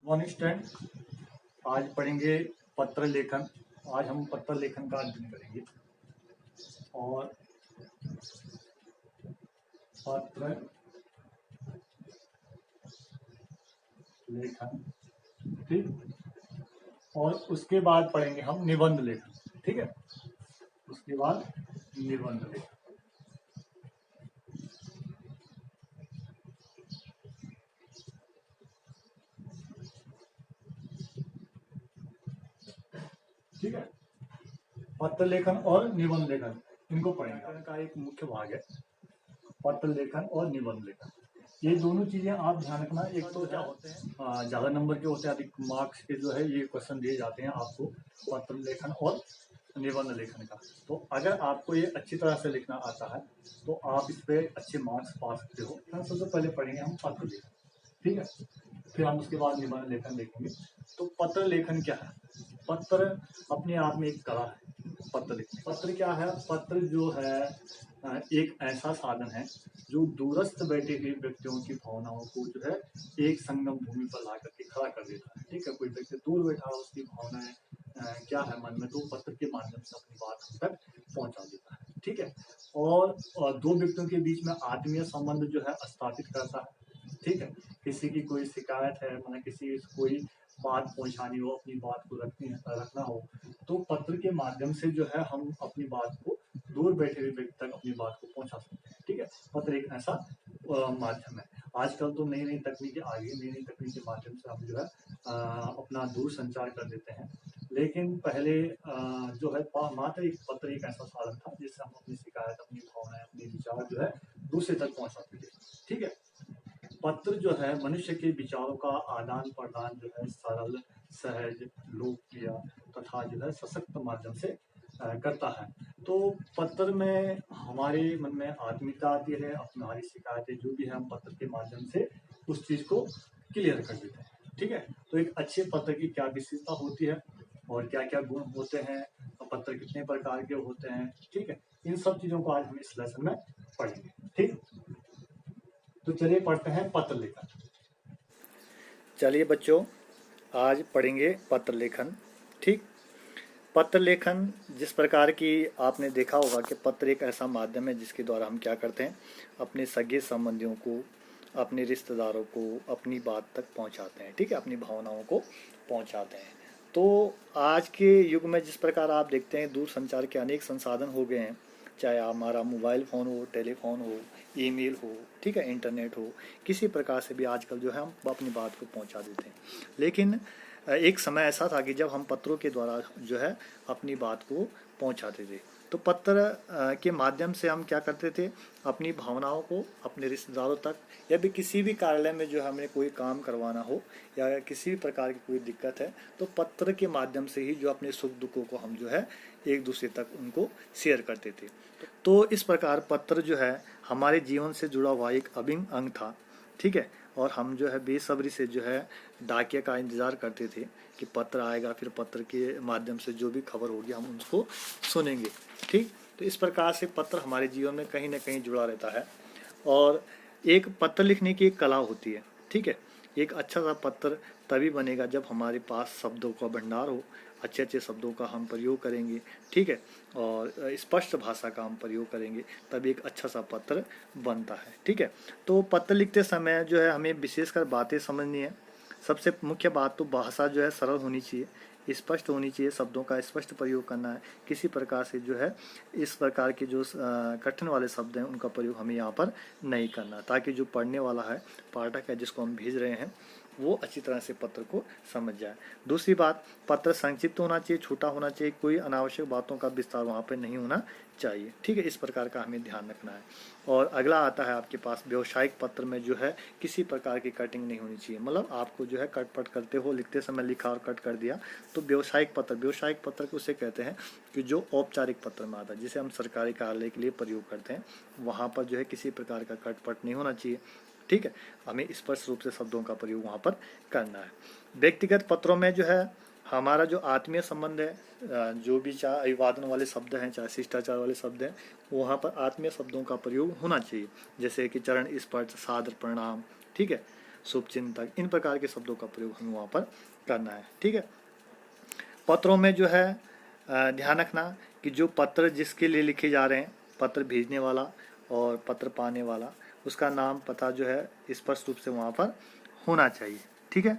One stand आज पढ़ेंगे पत्र लेखन। आज हम पत्र लेखन का अध्ययन करेंगे और पत्र लेखन, ठीक। और उसके बाद पढ़ेंगे हम निबंध लेखन, ठीक है। उसके बाद निबंध लेखन, ठीक है। पत्र लेखन और निबंध लेखन इनको पढ़ेंगे। का एक मुख्य भाग है पत्र लेखन और निबंध लेखन। ये दोनों चीजें आप ध्यान रखना। एक तो क्या होते हैं ज़्यादा नंबर के होते हैं, अधिक मार्क्स के जो है ये क्वेश्चन दिए जाते हैं आपको पत्र लेखन और निबंध लेखन का। तो अगर आपको ये अच्छी तरह से लिखना आता है तो आप इस पर अच्छे मार्क्स पा सकते हो। सबसे पहले पढ़ेंगे हम पत्र लेखन, ठीक है। फिर हम उसके बाद निबंध लेखन देखेंगे। तो पत्र लेखन क्या है? पत्र अपने आप में एक कला है। पत्र लिखने, पत्र क्या है? पत्र जो है एक ऐसा साधन है जो दूरस्थ बैठे हुए व्यक्तियों की भावनाओं को जो है एक संगम भूमि पर ला करके खड़ा कर देता है, ठीक है। कोई व्यक्ति दूर बैठा है, उसकी भावनाएं क्या है मन में, तो पत्र के माध्यम से अपनी बात हम तक पहुंचा देता है, ठीक है। और दो व्यक्तियों के बीच में आत्मीय संबंध जो है स्थापित करता है, ठीक है। किसी की कोई शिकायत है, मतलब किसी कोई बात पहुंचानी हो, अपनी बात को रखना हो, तो पत्र के माध्यम से जो है हम अपनी बात को दूर बैठे हुए व्यक्ति तक अपनी बात को पहुंचा सकते हैं, ठीक है। पत्र एक ऐसा माध्यम है। आजकल तो नई नई तकनीकें आ गई, नई नई तकनीक के माध्यम से हम जो है अपना दूर संचार कर देते हैं। लेकिन पहले जो है मात्र एक पत्र एक ऐसा साधन था जिससे हम अपनी शिकायत, अपनी भावनाएं, अपने विचार जो है दूसरे तक पहुंचाते थे, ठीक है। पत्र जो है मनुष्य के विचारों का आदान प्रदान जो है सरल, सहज, लोकप्रिय तथा जो है सशक्त माध्यम से करता है। तो पत्र में हमारे मन में आत्मीयता आती है, हमारी शिकायतें जो भी है हम पत्र के माध्यम से उस चीज को क्लियर कर देते हैं, ठीक है। तो एक अच्छे पत्र की क्या विशेषता होती है और क्या क्या गुण होते हैं, पत्र कितने प्रकार के होते हैं, ठीक है। इन सब चीजों को आज हम इस लेसन में पढ़ेंगे, ठीक। तो चलिए पढ़ते हैं पत्र लेखन। चलिए बच्चों, आज पढ़ेंगे पत्र लेखन, ठीक। पत्र लेखन जिस प्रकार की आपने देखा होगा कि पत्र एक ऐसा माध्यम है जिसके द्वारा हम क्या करते हैं, अपने सगे संबंधियों को, अपने रिश्तेदारों को अपनी बात तक पहुंचाते हैं, ठीक है, अपनी भावनाओं को पहुंचाते हैं। तो आज के युग में जिस प्रकार आप देखते हैं दूर संचार के अनेक संसाधन हो गए हैं, चाहे हमारा मोबाइल फ़ोन हो, टेलीफोन हो, ईमेल हो, ठीक है, इंटरनेट हो, किसी प्रकार से भी आजकल जो है हम अपनी बात को पहुंचा देते हैं। लेकिन एक समय ऐसा था कि जब हम पत्रों के द्वारा जो है अपनी बात को पहुंचाते थे। तो पत्र के माध्यम से हम क्या करते थे, अपनी भावनाओं को अपने रिश्तेदारों तक, या भी किसी भी कार्यालय में जो हमें कोई काम करवाना हो या किसी भी प्रकार की कोई दिक्कत है, तो पत्र के माध्यम से ही जो अपने सुख दुखों को हम जो है एक दूसरे तक उनको शेयर करते थे। तो इस प्रकार पत्र जो है हमारे जीवन से जुड़ा हुआ एक अभिन्न अंग था, ठीक है। और हम जो है बेसब्री से जो है डाकिया का इंतज़ार करते थे कि पत्र आएगा, फिर पत्र के माध्यम से जो भी खबर होगी हम उसको सुनेंगे, ठीक। तो इस प्रकार से पत्र हमारे जीवन में कहीं ना कहीं जुड़ा रहता है। और एक पत्र लिखने की एक कला होती है, ठीक है। एक अच्छा सा पत्र तभी बनेगा जब हमारे पास शब्दों का भंडार हो, अच्छे अच्छे शब्दों का हम प्रयोग करेंगे, ठीक है, और स्पष्ट भाषा का हम प्रयोग करेंगे, तब एक अच्छा सा पत्र बनता है, ठीक है। तो पत्र लिखते समय जो है हमें विशेषकर बातें समझनी है। सबसे मुख्य बात तो भाषा जो है सरल होनी चाहिए, स्पष्ट होनी चाहिए, शब्दों का स्पष्ट प्रयोग करना है। किसी प्रकार से जो है इस प्रकार के जो कठिन वाले शब्द हैं उनका प्रयोग हमें यहाँ पर नहीं करना, ताकि जो पढ़ने वाला है, पाठक है, जिसको हम भेज रहे हैं, वो अच्छी तरह से पत्र को समझ जाए। दूसरी बात, पत्र संक्षिप्त होना चाहिए, छोटा होना चाहिए, कोई अनावश्यक बातों का विस्तार वहाँ पर नहीं होना चाहिए, ठीक है। इस प्रकार का हमें ध्यान रखना है। और अगला आता है आपके पास व्यवसायिक पत्र में जो है किसी प्रकार की कटिंग नहीं होनी चाहिए, मतलब आपको जो है कट पट करते हो, लिखते समय लिखा और कट कर दिया, तो व्यवसायिक पत्र उसे कहते हैं कि जो औपचारिक पत्र में आता है, जिसे हम सरकारी कार्यालय के लिए प्रयोग करते हैं, वहाँ पर जो है किसी प्रकार का कट पट नहीं होना चाहिए, ठीक है। हमें स्पष्ट रूप से शब्दों का प्रयोग वहाँ पर करना है। व्यक्तिगत पत्रों में जो है हमारा जो आत्मीय संबंध है, जो भी चाहे अभिवादन वाले शब्द हैं, चाहे शिष्टाचार वाले शब्द हैं, वहाँ पर आत्मीय शब्दों का प्रयोग होना चाहिए, जैसे कि चरण स्पर्श, सादर प्रणाम, ठीक है, शुभचिंतक, इन प्रकार के शब्दों का प्रयोग हमें वहाँ पर करना है। ठीक है। पत्रों में जो है ध्यान रखना कि जो पत्र जिसके लिए लिखे जा रहे हैं, पत्र भेजने वाला और पत्र पाने वाला, उसका नाम पता जो है स्पष्ट रूप से वहाँ पर होना चाहिए। ठीक है।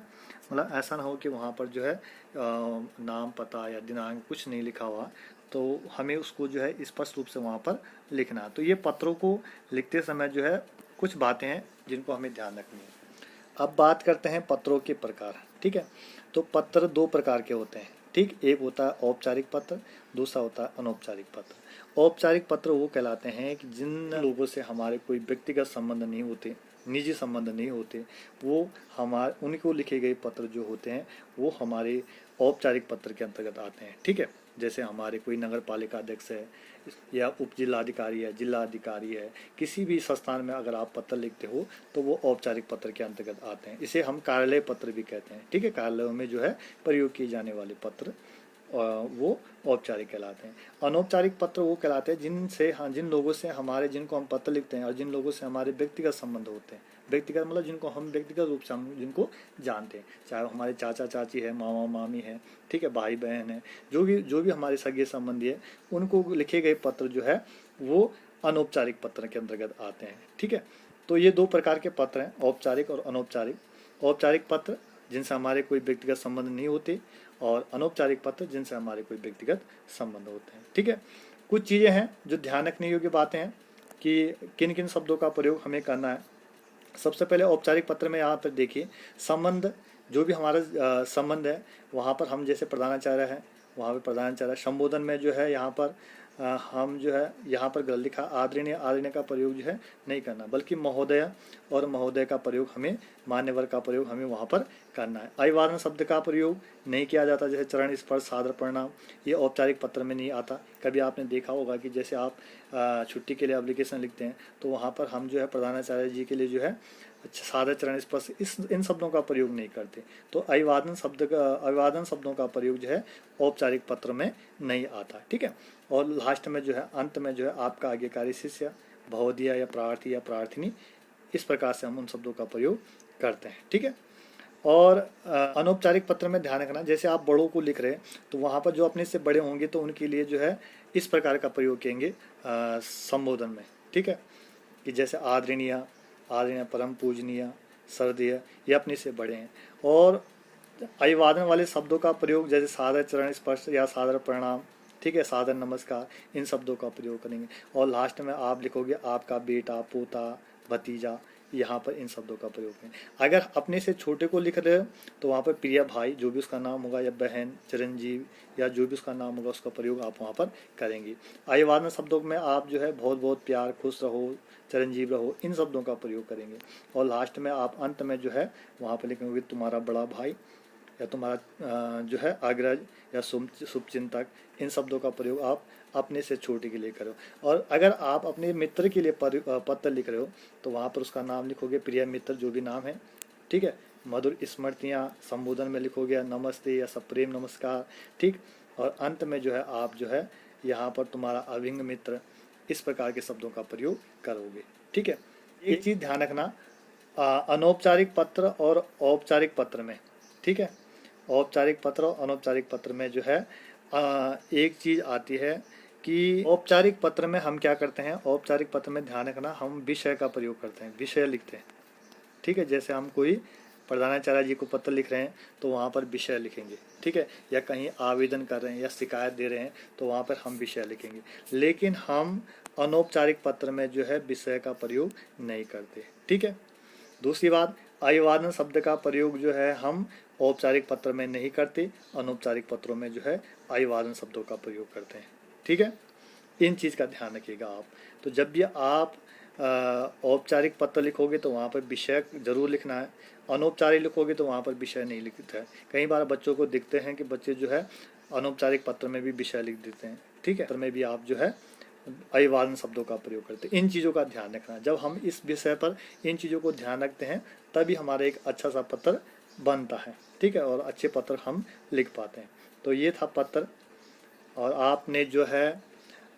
मतलब ऐसा ना हो कि वहाँ पर जो है नाम पता या दिनांक कुछ नहीं लिखा हुआ, तो हमें उसको जो है स्पष्ट रूप से वहाँ पर लिखना है। तो ये पत्रों को लिखते समय जो है कुछ बातें हैं जिनको हमें ध्यान रखनी है। अब बात करते हैं पत्रों के प्रकार। ठीक है। तो पत्र दो प्रकार के होते हैं। ठीक, एक होता है औपचारिक पत्र, दूसरा होता है अनौपचारिक पत्र। औपचारिक पत्र वो कहलाते हैं कि जिन लोगों से हमारे कोई व्यक्तिगत संबंध नहीं होते, निजी संबंध नहीं होते, वो हमारे उनको लिखे गए पत्र जो होते हैं वो हमारे औपचारिक पत्र के अंतर्गत आते हैं। ठीक है। जैसे हमारे कोई नगर पालिका अध्यक्ष है या उप जिलाधिकारी है, जिलाधिकारी है, किसी भी संस्थान में अगर आप पत्र लिखते हो तो वो औपचारिक पत्र के अंतर्गत आते हैं। इसे हम कार्यालय पत्र भी कहते हैं। ठीक है। कार्यालयों में जो है प्रयोग किए जाने वाले पत्र वो औपचारिक कहलाते हैं। अनौपचारिक पत्र वो कहलाते हैं जिन लोगों से हमारे, जिनको हम पत्र लिखते हैं और जिन लोगों से हमारे व्यक्तिगत संबंध होते हैं। व्यक्तिगत मतलब जिनको हम व्यक्तिगत रूप से हम जिनको जानते हैं, चाहे वो हमारे चाचा चाची है, मामा मामी है, ठीक है, भाई बहन है, जो भी हमारे सगे संबंधी है, उनको लिखे गए पत्र जो है वो अनौपचारिक पत्र के अंतर्गत आते हैं। ठीक है। तो ये दो प्रकार के पत्र हैं, औपचारिक और अनौपचारिक। औपचारिक पत्र जिनसे हमारे कोई व्यक्तिगत संबंध नहीं होते और अनौपचारिक पत्र जिनसे हमारे कोई व्यक्तिगत संबंध होते हैं। ठीक है। कुछ चीज़ें हैं जो ध्यान रखने योग्य बातें हैं कि किन किन शब्दों का प्रयोग हमें करना है। सबसे पहले औपचारिक पत्र में यहाँ पर देखिए, संबंध, जो भी हमारा संबंध है वहाँ पर हम जैसे प्रधानाचार्य है, वहाँ पर प्रधानाचार्य। संबोधन में जो है यहाँ पर हम जो है यहाँ पर गलत लिखा, आदरणीय का प्रयोग जो है नहीं करना, बल्कि महोदय और महोदय का प्रयोग हमें, मान्यवर का प्रयोग हमें वहाँ पर करना है। अभिवादन शब्द का प्रयोग नहीं किया जाता, जैसे चरण स्पर्श, सादर प्रणाम, ये औपचारिक पत्र में नहीं आता। कभी आपने देखा होगा कि जैसे आप छुट्टी के लिए एप्लीकेशन लिखते हैं तो वहाँ पर हम जो है प्रधानाचार्य जी के लिए जो है सादर, चरण स्पर्श, इन शब्दों का प्रयोग नहीं करते। तो अभिवादन शब्दों का प्रयोग जो है औपचारिक पत्र में नहीं आता। ठीक है। और लास्ट में जो है, अंत में जो है आपका आज्ञाकारी शिष्य, भवदीय या प्रार्थी या प्रार्थिनी, इस प्रकार से हम उन शब्दों का प्रयोग करते हैं। ठीक है। और अनौपचारिक पत्र में ध्यान रखना, जैसे आप बड़ों को लिख रहे हैं तो वहाँ पर जो अपने से बड़े होंगे तो उनके लिए जो है इस प्रकार का प्रयोग करेंगे संबोधन में। ठीक है। कि जैसे आदरणीय, परम पूजनीय, श्रद्धेय, ये अपने से बड़े हैं। और अभिवादन वाले शब्दों का प्रयोग जैसे सादर, चरण स्पर्श या सादर प्रणाम, ठीक है, सादर नमस्कार, इन शब्दों का प्रयोग करेंगे। और लास्ट में आप लिखोगे आपका बेटा, पोता, भतीजा, यहाँ पर इन शब्दों का प्रयोग करें। अगर अपने से छोटे को लिख रहे हो तो वहाँ पर प्रिय भाई, जो भी उसका नाम होगा, या बहन, चिरंजीव, या जो भी उसका नाम होगा उसका प्रयोग आप वहाँ पर करेंगे। अभिवादन शब्दों में आप जो है बहुत बहुत प्यार, खुश रहो, चिरंजीव रहो, इन शब्दों का प्रयोग करेंगे। और लास्ट में आप अंत में जो है वहाँ पर लिखेंगे तुम्हारा बड़ा भाई, या तुम्हारा जो है अग्रज या शुभचिंतक, इन शब्दों का प्रयोग आप अपने से छोटे के लिए करो। और अगर आप अपने मित्र के लिए पत्र लिख रहे हो तो वहाँ पर उसका नाम लिखोगे, प्रिय मित्र, जो भी नाम है। ठीक है। मधुर स्मृतियाँ, संबोधन में लिखोगे नमस्ते या सप्रेम नमस्कार। ठीक। और अंत में जो है आप जो है यहाँ पर तुम्हारा अभिंग मित्र, इस प्रकार के शब्दों का प्रयोग करोगे। ठीक है। एक चीज़ ध्यान रखना, अनौपचारिक पत्र और औपचारिक पत्र में, ठीक है, औपचारिक पत्र और अनौपचारिक पत्र में जो है एक चीज़ आती है कि औपचारिक पत्र में हम क्या करते हैं, औपचारिक पत्र में ध्यान रखना, हम विषय का प्रयोग करते हैं, विषय लिखते हैं। ठीक है। जैसे हम कोई प्रधानाचार्य जी को पत्र लिख रहे हैं तो वहाँ पर विषय लिखेंगे। ठीक है। या कहीं आवेदन कर रहे हैं या शिकायत दे रहे हैं तो वहाँ पर हम विषय लिखेंगे। लेकिन हम अनौपचारिक पत्र में जो है विषय का प्रयोग नहीं करते। ठीक है। दूसरी बात, अभिवादन शब्द का प्रयोग जो है हम औपचारिक पत्र में नहीं करते, अनौपचारिक पत्रों में जो है अभिवादन शब्दों का प्रयोग करते हैं। ठीक है। इन चीज़ का ध्यान रखिएगा आप। तो जब भी आप औपचारिक पत्र लिखोगे तो वहाँ पर विषय जरूर लिखना है, अनौपचारिक लिखोगे तो वहाँ पर विषय नहीं लिखता है। कई बार बच्चों को दिखते हैं कि बच्चे जो है अनौपचारिक पत्र में भी विषय लिख देते हैं। ठीक है। पत्र में भी आप जो है अभिवादन शब्दों का प्रयोग करते हैं। इन चीज़ों का ध्यान रखना, जब हम इस विषय पर इन चीज़ों को ध्यान रखते हैं तभी हमारा एक अच्छा सा पत्र बनता है। ठीक है। और अच्छे पत्र हम लिख पाते हैं। तो ये था पत्र। और आपने जो है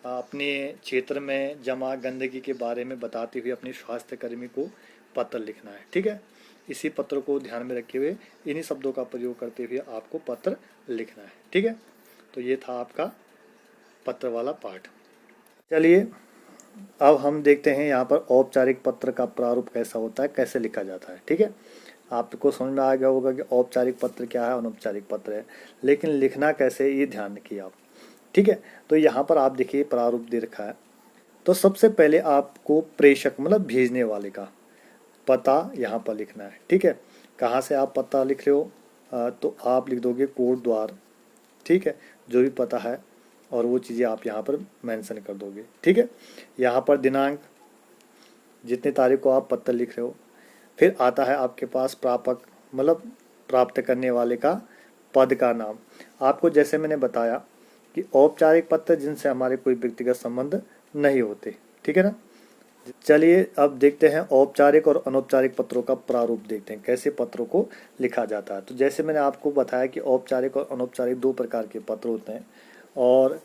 अपने क्षेत्र में जमा गंदगी के बारे में बताते हुए अपने स्वास्थ्य कर्मी को पत्र लिखना है। ठीक है। इसी पत्र को ध्यान में रखे हुए इन्हीं शब्दों का प्रयोग करते हुए आपको पत्र लिखना है। ठीक है, तो ये था आपका पत्र वाला पार्ट। चलिए अब हम देखते हैं यहाँ पर औपचारिक पत्र का प्रारूप कैसा होता है, कैसे लिखा जाता है। ठीक है, आपको समझ में आ गया होगा कि औपचारिक पत्र क्या है, अनौपचारिक पत्र है, लेकिन लिखना कैसे ये ध्यान रखिए आप। ठीक है, तो यहाँ पर आप देखिए प्रारूप दे रखा है। तो सबसे पहले आपको प्रेषक मतलब भेजने वाले का पता यहाँ पर लिखना है। ठीक है, कहाँ से आप पता लिख रहे हो, तो आप लिख दोगे कोट द्वार। ठीक है, जो भी पता है और वो चीज़ें आप यहाँ पर मेंशन कर दोगे। ठीक है, यहाँ पर दिनांक, जितने तारीख को आप पत्र लिख रहे हो। फिर आता है आपके पास प्रापक मतलब प्राप्त करने वाले का पद का नाम। आपको जैसे मैंने बताया कि औपचारिक पत्र जिनसे हमारे कोई व्यक्तिगत संबंध नहीं होते। ठीक है ना। चलिए अब देखते हैं औपचारिक और अनौपचारिक पत्रों का प्रारूप, देखते हैं कैसे पत्रों को लिखा जाता है। तो जैसे मैंने आपको बताया कि औपचारिक और अनौपचारिक दो प्रकार के पत्र होते हैं, और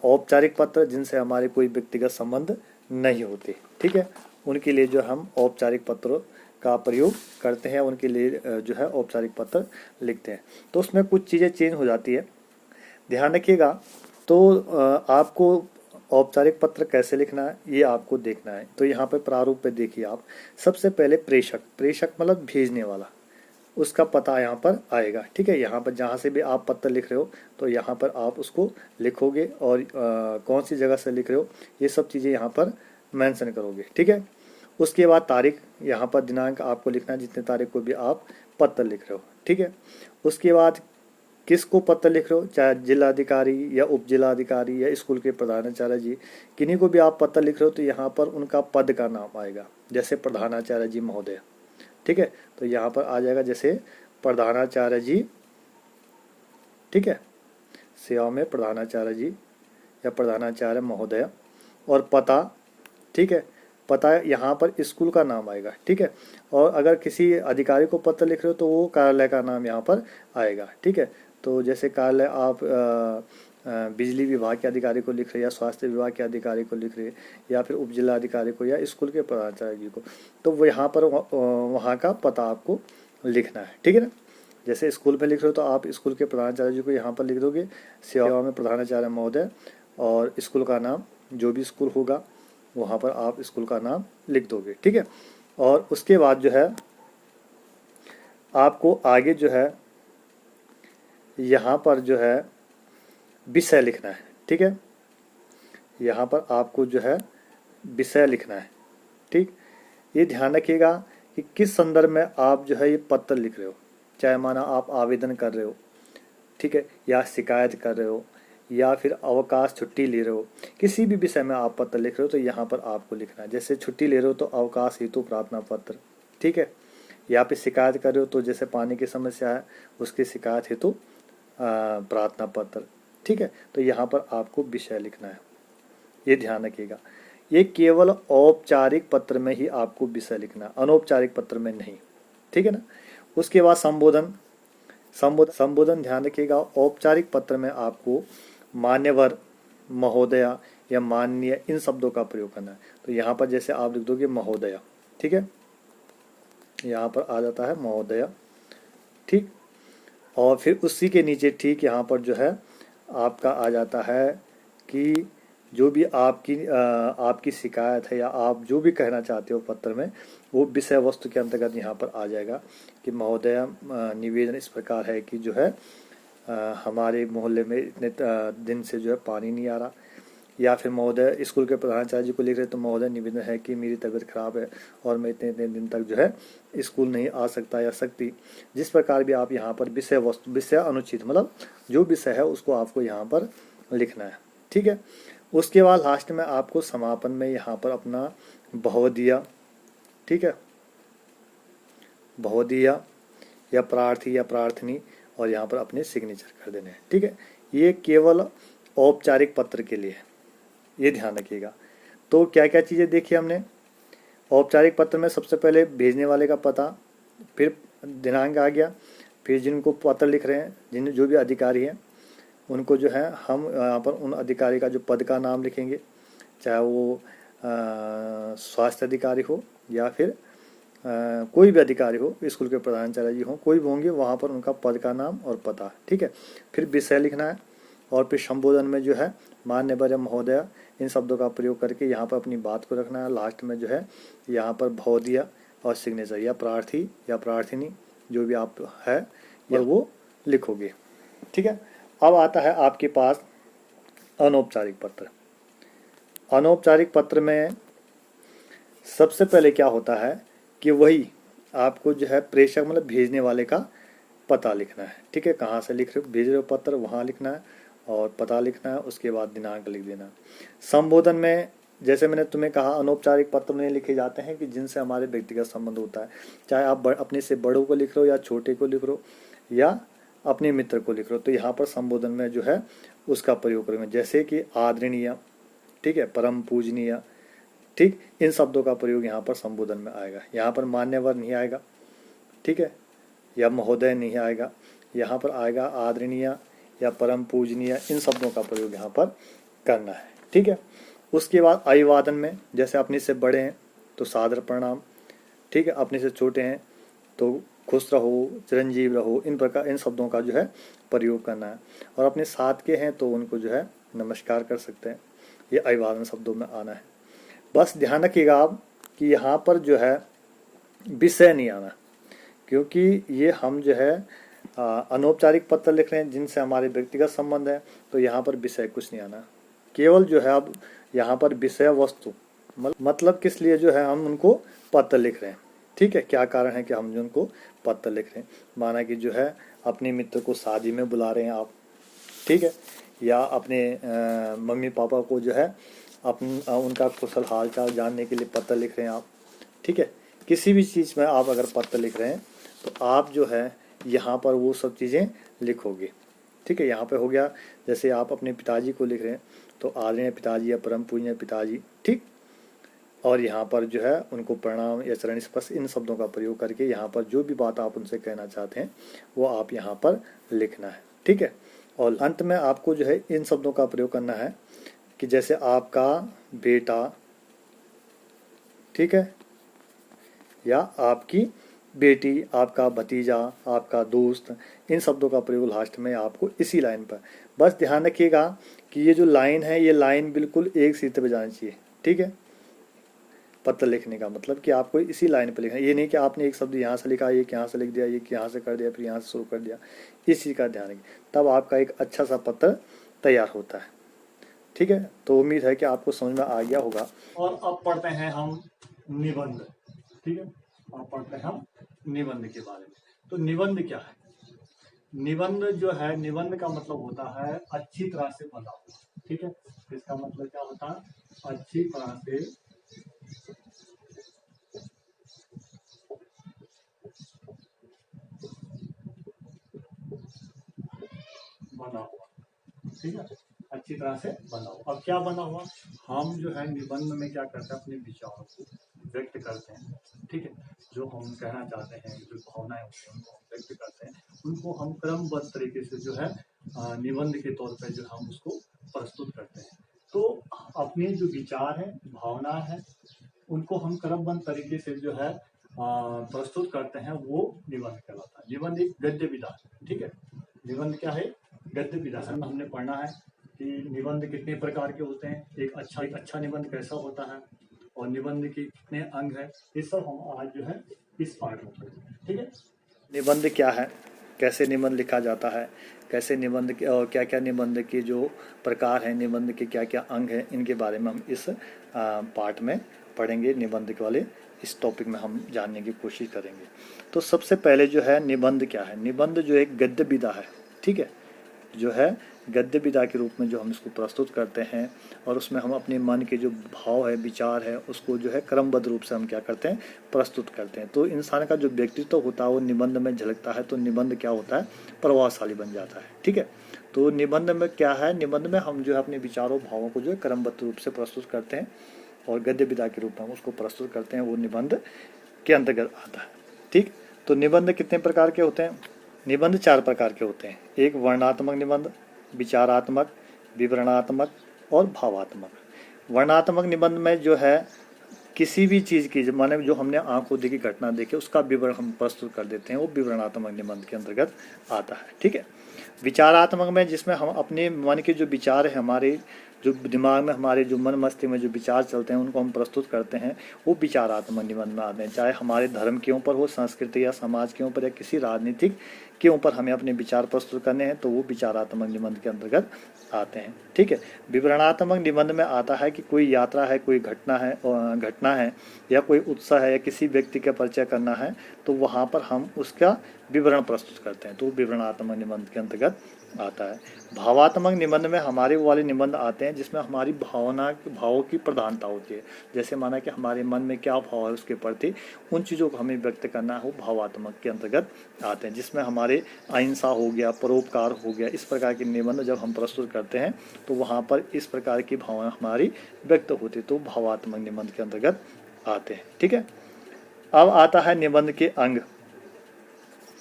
औपचारिक पत्र जिनसे हमारे कोई व्यक्तिगत संबंध नहीं होते। ठीक है, उनके लिए जो हम औपचारिक पत्रों का प्रयोग करते हैं, उनके लिए जो है औपचारिक पत्र लिखते हैं। तो उसमें कुछ चीज़ें चेंज हो जाती है, ध्यान रखिएगा। तो आपको औपचारिक पत्र कैसे लिखना है ये आपको देखना है। तो यहाँ पे प्रारूप पे देखिए आप, सबसे पहले प्रेषक, प्रेषक मतलब भेजने वाला, उसका पता यहाँ पर आएगा। ठीक है, यहाँ पर जहाँ से भी आप पत्र लिख रहे हो तो यहाँ पर आप उसको लिखोगे, और कौन सी जगह से लिख रहे हो ये सब चीज़ें यहाँ पर मेंशन करोगे। ठीक है, उसके बाद तारीख, यहाँ पर दिनांक आपको लिखना है जितने तारीख को भी आप पत्र लिख रहे हो। ठीक है, उसके बाद किसको पत्र लिख रहे हो, चाहे जिलाधिकारी या उप जिलाधिकारी या स्कूल के प्रधानाचार्य जी, किन्हीं को भी आप पत्र लिख रहे हो तो यहाँ पर उनका पद का नाम आएगा, जैसे प्रधानाचार्य जी महोदय। ठीक है, तो यहाँ पर आ जाएगा जैसे प्रधानाचार्य जी। ठीक है, सेवा में प्रधानाचार्य जी या प्रधानाचार्य महोदय, और पता। ठीक है, पता यहाँ पर स्कूल का नाम आएगा। ठीक है, और अगर किसी अधिकारी को पत्र लिख रहे हो तो वो कार्यालय का नाम यहाँ पर आएगा। ठीक है, तो जैसे कार्यालय आप बिजली विभाग के अधिकारी को लिख रहे हैं, या स्वास्थ्य विभाग के अधिकारी को लिख रहे हैं, या फिर उप जिला अधिकारी को, या स्कूल के प्रधानाचार्य जी को, तो वो यहाँ पर वहाँ का पता आपको लिखना है। ठीक है ना। जैसे स्कूल में लिख रहे हो तो आप स्कूल के प्रधानाचार्य जी को यहाँ पर लिख दोगे, सेवा में प्रधानाचार्य महोदय, और स्कूल का नाम, जो भी स्कूल होगा वहाँ पर आप स्कूल का नाम लिख दोगे। ठीक है, और उसके बाद जो है आपको आगे जो है यहाँ पर जो है विषय लिखना है। ठीक है, यहाँ पर आपको जो है विषय लिखना है। ठीक, ये ध्यान रखिएगा कि किस संदर्भ में आप जो है ये पत्र लिख रहे हो, चाहे माना आप आवेदन कर रहे हो, ठीक है, या शिकायत कर रहे हो, या फिर अवकाश छुट्टी ले रहे हो, किसी भी विषय में आप पत्र लिख रहे हो तो यहाँ पर आपको लिखना है। जैसे छुट्टी ले रहे हो तो अवकाश हेतु प्रार्थना पत्र। ठीक है, या फिर शिकायत कर रहे हो तो जैसे पानी की समस्या है उसकी शिकायत हेतु प्रार्थना पत्र। ठीक है, तो यहाँ पर आपको विषय लिखना है, ये ध्यान रखिएगा। ये केवल औपचारिक पत्र में ही आपको विषय लिखना है, अनौपचारिक पत्र में नहीं। ठीक है ना। उसके बाद संबोधन, संबोधन ध्यान रखिएगा, औपचारिक पत्र में आपको मान्यवर, महोदया या माननीय इन शब्दों का प्रयोग करना है। तो यहाँ पर जैसे आप लिख दोगे महोदया। ठीक है, यहाँ पर आ जाता है महोदया। ठीक, और फिर उसी के नीचे ठीक यहाँ पर जो है आपका आ जाता है कि जो भी आपकी शिकायत है या आप जो भी कहना चाहते हो पत्र में, वो विषय वस्तु के अंतर्गत यहाँ पर आ जाएगा कि महोदय निवेदन इस प्रकार है कि जो है हमारे मोहल्ले में इतने दिन से जो है पानी नहीं आ रहा, या फिर महोदय स्कूल के प्रधानाचार्य जी को लिख रहे तो महोदय निवेदन है कि मेरी तबीयत खराब है और मैं इतने इतने दिन तक जो है स्कूल नहीं आ सकता या सकती। जिस प्रकार भी आप यहाँ पर विषय वस्तु, विषय अनुचित मतलब जो विषय है उसको आपको यहाँ पर लिखना है। ठीक है, उसके बाद लास्ट में आपको समापन में यहाँ पर अपना बहुवदिया, ठीक है, बहुवदिया या प्रार्थी या प्रार्थनी, और यहाँ पर अपने सिग्नेचर कर देने हैं। ठीक है, ये केवल औपचारिक पत्र के लिए है, ये ध्यान रखिएगा। तो क्या क्या चीज़ें देखी हमने। औपचारिक पत्र में सबसे पहले भेजने वाले का पता, फिर दिनांक आ गया, फिर जिनको पत्र लिख रहे हैं, जिन जो भी अधिकारी हैं उनको जो है हम यहाँ पर उन अधिकारी का जो पद का नाम लिखेंगे, चाहे वो स्वास्थ्य अधिकारी हो या फिर कोई भी अधिकारी हो, स्कूल के प्रधानाचार्य जी हों, कोई भी होंगे, वहाँ पर उनका पद का नाम और पता, ठीक है। फिर विषय लिखना है और फिर संबोधन में जो है मान्यवर महोदय इन शब्दों का प्रयोग करके यहाँ पर अपनी बात को रखना है। लास्ट में जो है यहाँ पर भौदिया और सिग्नेचर या प्रार्थी या प्रार्थिनी जो भी आप है या वो लिखोगे, ठीक है। अब आता है आपके पास अनौपचारिक पत्र। अनौपचारिक पत्र में सबसे पहले क्या होता है कि वही आपको जो है प्रेषक मतलब भेजने वाले का पता लिखना है, ठीक है। कहाँ से लिख रहे भेज रहे हो पत्र, वहाँ लिखना है और पता लिखना है, उसके बाद दिनांक लिख देना। संबोधन में जैसे मैंने तुम्हें कहा अनौपचारिक पत्र में लिखे जाते हैं कि जिनसे हमारे व्यक्तिगत संबंध होता है, चाहे आप अपने से बड़ों को लिख रहे हो या छोटे को लिख रहे हो या अपने मित्र को लिख रहे हो, तो यहाँ पर संबोधन में जो है उसका प्रयोग करेंगे, जैसे कि आदरणीय, ठीक है, परम पूजनीय, ठीक, इन शब्दों का प्रयोग यहाँ पर संबोधन में आएगा। यहाँ पर मान्यवर नहीं आएगा, ठीक है, या महोदय नहीं आएगा, यहाँ पर आएगा आदरणीय या परम पूजनीय, इन शब्दों का प्रयोग यहाँ पर करना है, ठीक है। उसके बाद अभिवादन में जैसे अपने से बड़े हैं तो सादर प्रणाम, ठीक है, अपने से छोटे हैं तो खुश रहो, चिरंजीव रहो, इन प्रकार इन शब्दों का जो है प्रयोग करना है। और अपने साथ के हैं तो उनको जो है नमस्कार कर सकते हैं, ये अभिवादन शब्दों में आना है। बस ध्यान रखिएगा आप कि यहाँ पर जो है विषय नहीं आना, क्योंकि ये हम जो है अनौपचारिक पत्र लिख रहे हैं जिनसे हमारे व्यक्तिगत संबंध है, तो यहाँ पर विषय कुछ नहीं आना। केवल जो है अब यहाँ पर विषय वस्तु मतलब किस लिए जो है हम उनको पत्र लिख रहे हैं, ठीक है, क्या कारण है कि हम जो उनको पत्र लिख रहे हैं। माना कि जो है अपने मित्र को शादी में बुला रहे हैं आप, ठीक है, या अपने मम्मी पापा को जो है उनका कुशल हाल चाल जानने के लिए पत्र लिख रहे हैं आप, ठीक है। किसी भी चीज़ में आप अगर पत्र लिख रहे हैं तो आप जो है यहाँ पर वो सब चीज़ें लिखोगे, ठीक है। यहाँ पे हो गया जैसे आप अपने पिताजी को लिख रहे हैं तो आदरणीय पिताजी या परम पूजनीय पिताजी, ठीक, और यहाँ पर जो है उनको प्रणाम या चरण स्पर्श, इन शब्दों का प्रयोग करके यहाँ पर जो भी बात आप उनसे कहना चाहते हैं वो आप यहाँ पर लिखना है, ठीक है। और अंत में आपको जो है इन शब्दों का प्रयोग करना है कि जैसे आपका बेटा, ठीक है, या आपकी बेटी, आपका भतीजा, आपका दोस्त, इन शब्दों का प्रयोग लास्ट में आपको इसी लाइन पर। बस ध्यान रखिएगा कि ये जो लाइन है ये लाइन बिल्कुल एक सीधे पे जानी चाहिए, ठीक है। पत्र लिखने का मतलब कि आपको इसी लाइन पर लिखना है, ये नहीं कि आपने एक शब्द यहाँ से लिखा, एक यहाँ से लिख दिया, एक यहाँ से कर दिया, फिर यहाँ से शुरू कर दिया। इस चीज़ का ध्यान रखिए, तब आपका एक अच्छा सा पत्र तैयार होता है, ठीक है। तो उम्मीद है कि आपको समझ में आ गया होगा। और अब पढ़ते हैं हम निबंध, ठीक है। अब पढ़ते हैं हम निबंध के बारे में। तो निबंध क्या है? निबंध जो है, निबंध का मतलब होता है अच्छी तरह से बना हुआ, ठीक है। इसका मतलब क्या होता है? अच्छी तरह से बना हुआ, ठीक है, अच्छी तरह से बना हुआ। अब क्या बना हुआ? हम जो है निबंध में क्या करते हैं, अपने विचारों को व्यक्त करते हैं, ठीक है। जो हम कहना चाहते हैं, जो भावनाएं होती हैं उनको हम व्यक्त करते हैं, उनको हम क्रमबद्ध तरीके से जो है निबंध के तौर पर जो हम उसको प्रस्तुत करते हैं। तो अपने जो विचार है, भावना है, उनको हम क्रमबद्ध तरीके से जो है प्रस्तुत करते हैं, वो निबंध कहलाता है। निबंध एक गद्य विधा है, ठीक है। निबंध क्या है? गद्य विधा। हमने पढ़ना है कि निबंध कितने प्रकार के होते हैं, एक अच्छा निबंध कैसा होता है, और निबंध के कितने अंग है, ये सब हम आज जो है इस पाठ में पढ़ेंगे, ठीक है। निबंध क्या है, कैसे निबंध लिखा जाता है, कैसे निबंध के और क्या क्या निबंध के जो प्रकार हैं, निबंध के क्या क्या अंग हैं, इनके बारे में हम इस पाठ में पढ़ेंगे। निबंध के वाले इस टॉपिक में हम जानने की कोशिश करेंगे। तो सबसे पहले जो है निबंध क्या है? निबंध जो एक गद्य विधा है, ठीक है, जो है गद्य विधा के रूप में जो हम इसको प्रस्तुत करते हैं, और उसमें हम अपने मन के जो भाव है, विचार है, उसको जो है क्रमबद्ध रूप से हम क्या करते हैं, प्रस्तुत करते हैं। तो इंसान का जो व्यक्तित्व होता है वो निबंध में झलकता है। तो निबंध क्या होता है? प्रभावशाली बन जाता है, ठीक है। तो निबंध में क्या है? निबंध में हम जो है अपने विचारों भावों को जो है क्रमबद्ध रूप से प्रस्तुत करते हैं, और गद्य विधा के रूप में हम उसको प्रस्तुत करते हैं, वो निबंध के अंतर्गत आता है, ठीक। तो निबंध कितने प्रकार के होते हैं? निबंध 4 प्रकार के होते हैं। एक वर्णनात्मक निबंध, विचारात्मक, विवरणात्मक और भावात्मक। वर्णनात्मक निबंध में जो है किसी भी चीज़ की माने जो हमने आंखों देखी घटना देखे उसका विवरण हम प्रस्तुत कर देते हैं, वो विवरणात्मक निबंध के अंतर्गत आता है। ठीक है। विचारात्मक में जिसमें हम अपने मन के जो विचार है, हमारे जो दिमाग में, हमारे जो मन मस्तिष्क में जो विचार चलते हैं उनको हम प्रस्तुत करते हैं, वो विचारात्मक निबंध में आते हैं। चाहे हमारे धर्म के ऊपर हो, संस्कृति या समाज के ऊपर या किसी राजनीतिक के ऊपर हमें अपने विचार प्रस्तुत करने हैं तो वो विचारात्मक निबंध के अंतर्गत आते हैं। ठीक है। विवरणात्मक निबंध में आता है कि कोई यात्रा है, कोई घटना है या कोई उत्साह है या किसी व्यक्ति का परिचय करना है तो वहाँ पर हम उसका विवरण प्रस्तुत करते हैं, तो विवरणात्मक निबंध के अंतर्गत आता है। भावात्मक निबंध में हमारे वो वाले निबंध आते हैं जिसमें हमारी भावों की प्रधानता होती है। जैसे माना कि हमारे मन में क्या भाव है उसके प्रति, उन चीज़ों को हमें व्यक्त करना है, वो भावात्मक के अंतर्गत आते हैं। जिसमें हमारे अहिंसा हो गया, परोपकार हो गया, इस प्रकार के निबंध जब हम प्रस्तुत करते हैं तो वहाँ पर इस प्रकार की भावना हमारी व्यक्त होती है, तो भावात्मक निबंध के अंतर्गत आते हैं। ठीक है। अब आता है निबंध के अंग।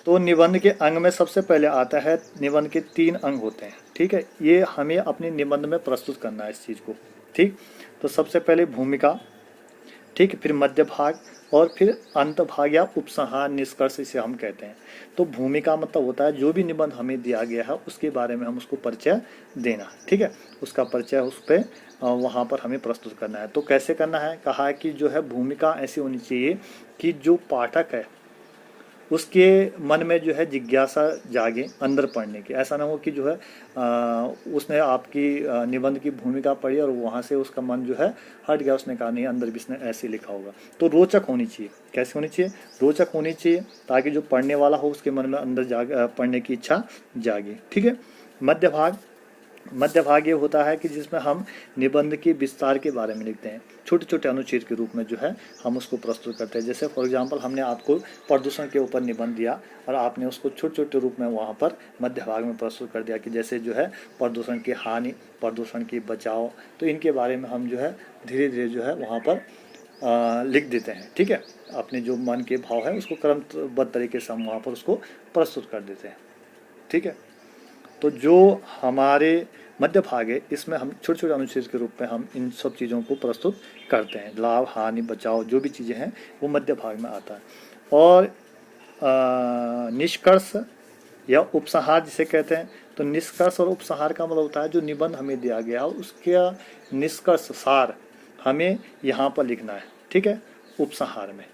तो निबंध के अंग में सबसे पहले आता है, निबंध के 3 अंग होते हैं। ठीक है। ये हमें अपने निबंध में प्रस्तुत करना है इस चीज़ को। ठीक। तो सबसे पहले भूमिका, ठीक, फिर मध्य भाग और फिर अंत भाग या उपसंहार, निष्कर्ष इसे हम कहते हैं। तो भूमिका मतलब होता है जो भी निबंध हमें दिया गया है उसके बारे में हम उसको परिचय देना। ठीक है। उसका परिचय उस पर वहाँ पर हमें प्रस्तुत करना है। तो कैसे करना है, कहा है कि जो है भूमिका ऐसी होनी चाहिए कि जो पाठक है उसके मन में जो है जिज्ञासा जागे अंदर पढ़ने की। ऐसा ना हो कि जो है उसने आपकी निबंध की भूमिका पढ़ी और वहाँ से उसका मन जो है हट गया, उसने कहा नहीं अंदर भी इसने ऐसे लिखा होगा। तो रोचक होनी चाहिए। कैसे होनी चाहिए, रोचक होनी चाहिए ताकि जो पढ़ने वाला हो उसके मन में अंदर पढ़ने की इच्छा जागे। ठीक है। मध्य भाग ये होता है कि जिसमें हम निबंध के विस्तार के बारे में लिखते हैं, छोटे छोटे अनुच्छेद के रूप में जो है हम उसको प्रस्तुत करते हैं। जैसे फॉर एग्जांपल हमने आपको प्रदूषण के ऊपर निबंध दिया और आपने उसको छोटे छोटे रूप में वहाँ पर मध्य भाग में प्रस्तुत कर दिया कि जैसे जो है प्रदूषण की हानि, प्रदूषण की बचाव, तो इनके बारे में हम जो है धीरे धीरे जो है वहाँ पर लिख देते हैं। ठीक है। अपने जो मन के भाव है उसको क्रमबद्ध तरीके से हम वहाँ पर उसको प्रस्तुत कर देते हैं। ठीक है। तो जो हमारे मध्य भाग है इसमें हम छोटे छोटे अनुच्छेद के रूप में हम इन सब चीज़ों को प्रस्तुत करते हैं। लाभ, हानि, बचाव, जो भी चीज़ें हैं वो मध्य भाग में आता है। और निष्कर्ष या उपसंहार जिसे कहते हैं, तो निष्कर्ष और उपसंहार का मतलब होता है जो निबंध हमें दिया गया उसका निष्कर्ष सार हमें यहाँ पर लिखना है। ठीक है। उपसंहार में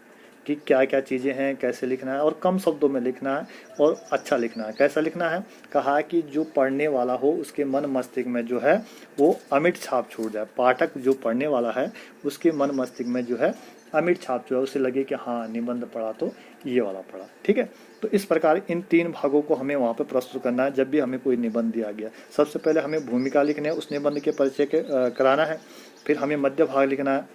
कि क्या क्या चीज़ें हैं, कैसे लिखना है और कम शब्दों में लिखना है और अच्छा लिखना है। कैसा लिखना है, कहा कि जो पढ़ने वाला हो उसके मन मस्तिष्क में जो है वो अमिट छाप छोड़ जाए। पाठक जो पढ़ने वाला है उसके मन मस्तिष्क में जो है अमिट छाप जो है उसे लगे कि हाँ निबंध पढ़ा तो ये वाला पढ़ा। ठीक है। तो इस प्रकार इन 3 भागों को हमें वहाँ पे प्रस्तुत करना है जब भी हमें कोई निबंध दिया गया। सबसे पहले हमें भूमिका लिखनी है, उस निबंध के परिचय कराना है। फिर हमें मध्य भाग लिखना है।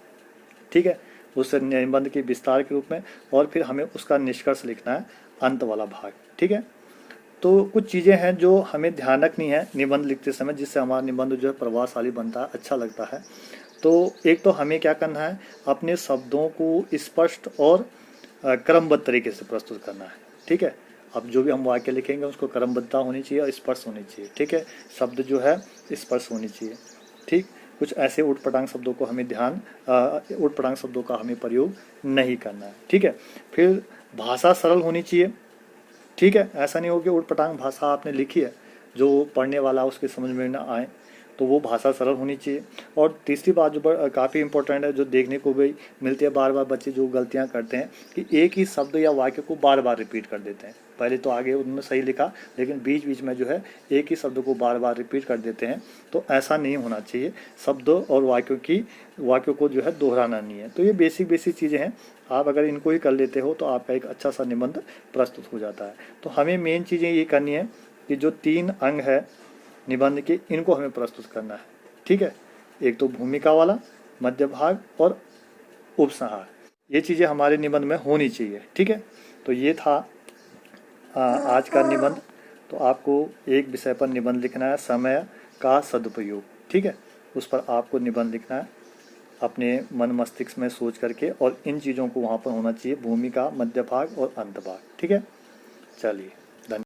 ठीक है। उस निबंध के विस्तार के रूप में, और फिर हमें उसका निष्कर्ष लिखना है, अंत वाला भाग। ठीक है। तो कुछ चीज़ें हैं जो हमें ध्यान रखनी है निबंध लिखते समय जिससे हमारा निबंध जो है प्रभावशाली बनता है, अच्छा लगता है। तो एक तो हमें क्या करना है, अपने शब्दों को स्पष्ट और क्रमबद्ध तरीके से प्रस्तुत करना है। ठीक है। अब जो भी हम वाक्य लिखेंगे उसको क्रमबद्धता होनी चाहिए और स्पष्ट होनी चाहिए। ठीक है। शब्द जो है स्पष्ट होनी चाहिए। ठीक। कुछ ऐसे उटपटांग शब्दों को हमें उटपटांग शब्दों का हमें प्रयोग नहीं करना है। ठीक है। फिर भाषा सरल होनी चाहिए। ठीक है। ऐसा नहीं हो कि उटपटांग भाषा आपने लिखी है जो पढ़ने वाला उसके समझ में ना आए, तो वो भाषा सरल होनी चाहिए। और तीसरी बात जो काफ़ी इंपॉर्टेंट है, जो देखने को भी मिलती है बार बार बच्चे जो गलतियां करते हैं कि एक ही शब्द या वाक्य को बार बार रिपीट कर देते हैं। पहले तो आगे उन्होंने सही लिखा लेकिन बीच बीच में जो है एक ही शब्द को बार बार रिपीट कर देते हैं, तो ऐसा नहीं होना चाहिए। शब्दों और वाक्यों को जो है दोहराना नहीं है। तो ये बेसिक चीज़ें हैं, आप अगर इनको ही कर लेते हो तो आपका एक अच्छा सा निबंध प्रस्तुत हो जाता है। तो हमें मेन चीज़ें ये करनी है कि जो 3 अंग है निबंध के, इनको हमें प्रस्तुत करना है। ठीक है। एक तो भूमिका वाला, मध्य भाग और उपसंहार, ये चीज़ें हमारे निबंध में होनी चाहिए। ठीक है। तो ये था आज का निबंध। तो आपको एक विषय पर निबंध लिखना है, समय का सदुपयोग। ठीक है। उस पर आपको निबंध लिखना है अपने मन मस्तिष्क में सोच करके, और इन चीज़ों को वहाँ पर होना चाहिए, भूमिका, मध्य भाग और अंत भाग। ठीक है। चलिए।